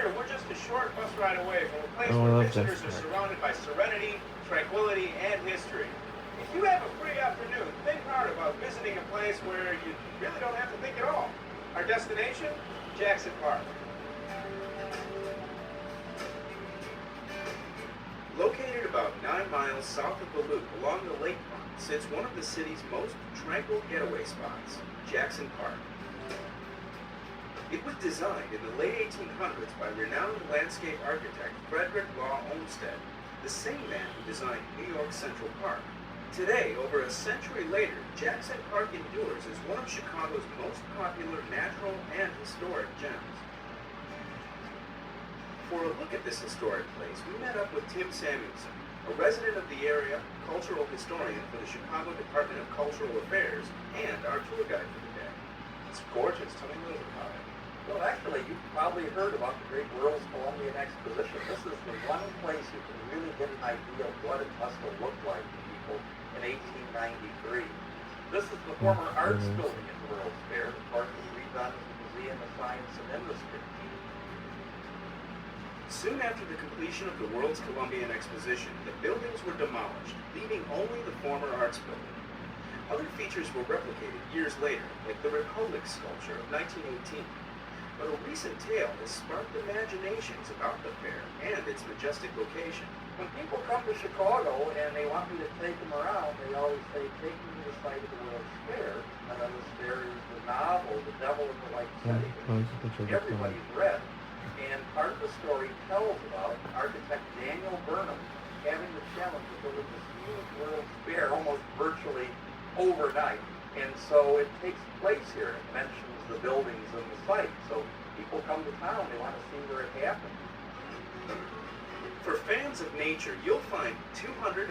Here, we're just a short bus ride away from a place Oh, I where love visitors Jackson are Park. surrounded by serenity, tranquility, and history. If you have a free afternoon, think hard about visiting a place where you really don't have to think at all. Our destination? Jackson Park. Located about 9 miles south of the Loop along the lakefront sits one of the city's most tranquil getaway spots, Jackson Park. It was designed in the late 1800s by renowned landscape architect Frederick Law Olmsted, the same man who designed New York's Central Park. Today, over a century later, Jackson Park endures as one of Chicago's most popular natural and historic gems. For a look at this historic place, we met up with Tim Samuelson, a resident of the area, cultural historian for the Chicago Department of Cultural Affairs, and our tour guide for the day. It's gorgeous. Tell me a little about it. Well, actually, you've probably heard about the Great World's Columbian Exposition. This is the one place you can really get an idea of what it must have looked like to people in 1893. This is the former arts building at the World's Fair. The park was redone as a museum of science and industry. Soon after the completion of the World's Columbian Exposition, the buildings were demolished, leaving only the former arts building. Other features were replicated years later, like the Republic sculpture of 1918. But a recent tale has sparked imaginations about the fair and its majestic location. When people come to Chicago and they want me to take them around, they always say, take me to the site of the World's Fair. And then there is the novel, The Devil in the White City, which everybody's read. And part of the story tells about architect Daniel Burnham having the challenge of building this huge World's Fair almost virtually overnight. And so it takes place here. It mentions the buildings and the site. So people come to town, they want to see where it happened. For fans of nature, you'll find 253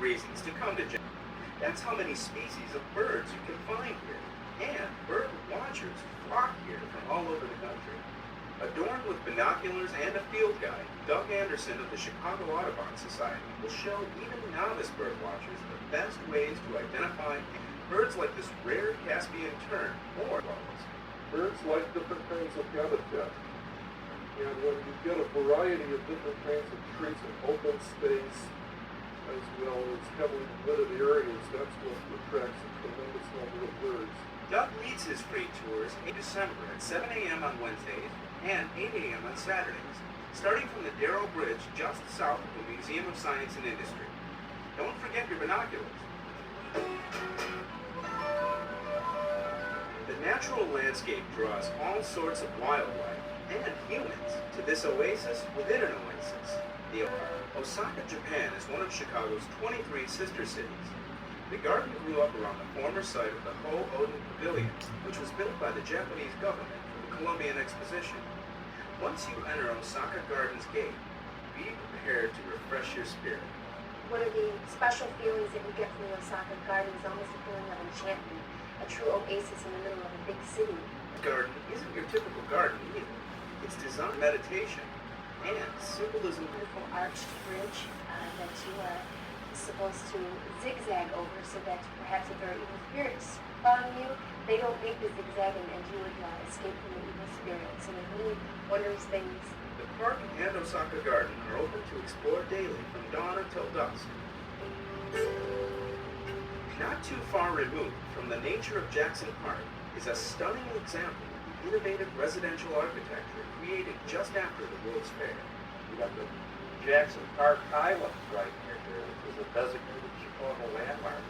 reasons to come to Jackson. That's how many species of birds you can find here. And bird watchers flock here from all over the country. Adorned with binoculars and a field guide, Doug Anderson of the Chicago Audubon Society will show even novice bird watchers the best ways to identify birds like this rare Caspian tern or gulls. Birds like different kinds of habitat. And when you get a variety of different kinds of trees in open space, as well as heavily wooded areas, that's what attracts a tremendous number of birds. Doug leads his free tours in December at 7 a.m. on Wednesdays and 8 a.m. on Saturdays, starting from the Darrow Bridge just south of the Museum of Science and Industry. Don't forget your binoculars. The natural landscape draws all sorts of wildlife and humans to this oasis within an oasis. The Osaka, Japan is one of Chicago's 23 sister cities. The garden grew up around the former site of the Ho-Oden Pavilion, which was built by the Japanese government for the Columbian Exposition. Once you enter Osaka Gardens Gate, be prepared to refresh your spirit. One of the special feelings that you get from the Osaka Garden is almost a feeling of enchantment, a true oasis in the middle of a big city. The garden isn't your typical garden either. It's designed for meditation and symbolism. Beautiful arched bridge that you are supposed to zigzag over so that perhaps if there are evil spirits following you, they don't make the zigzag and you would escape from the evil spirits. And it really wondrous things. The park and Osaka Garden are open to explore daily from dawn until dusk. Not too far removed from the nature of Jackson Park is a stunning example of the innovative residential architecture created just after the World's Fair. You got the Jackson Park Highlands right near here, which is a designated Chicago landmark.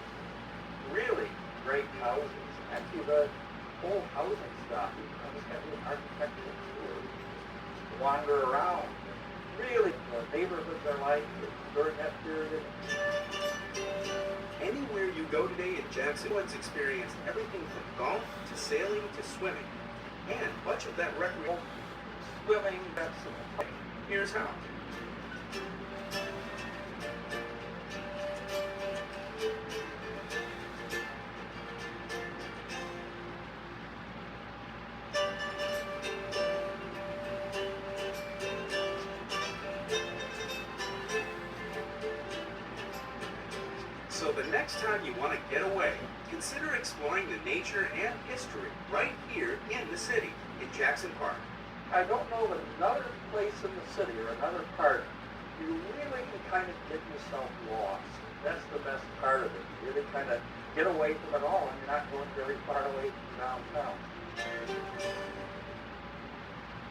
Really great houses. Actually, the whole housing stock becomes kind of an architectural tour. Wander around. Really, the neighborhoods are like during that period. Anywhere you go today in Jackson, everyone's experienced everything from golf to sailing to swimming, and much of that recreation. Swimming, that's Here's how. So the next time you want to get away, consider exploring the nature and history right here in the city, in Jackson Park. I don't know of another place in the city or another part you really can kind of get yourself lost. That's the best part of it. You really kind of get away from it all, and you're not going very far away from downtown.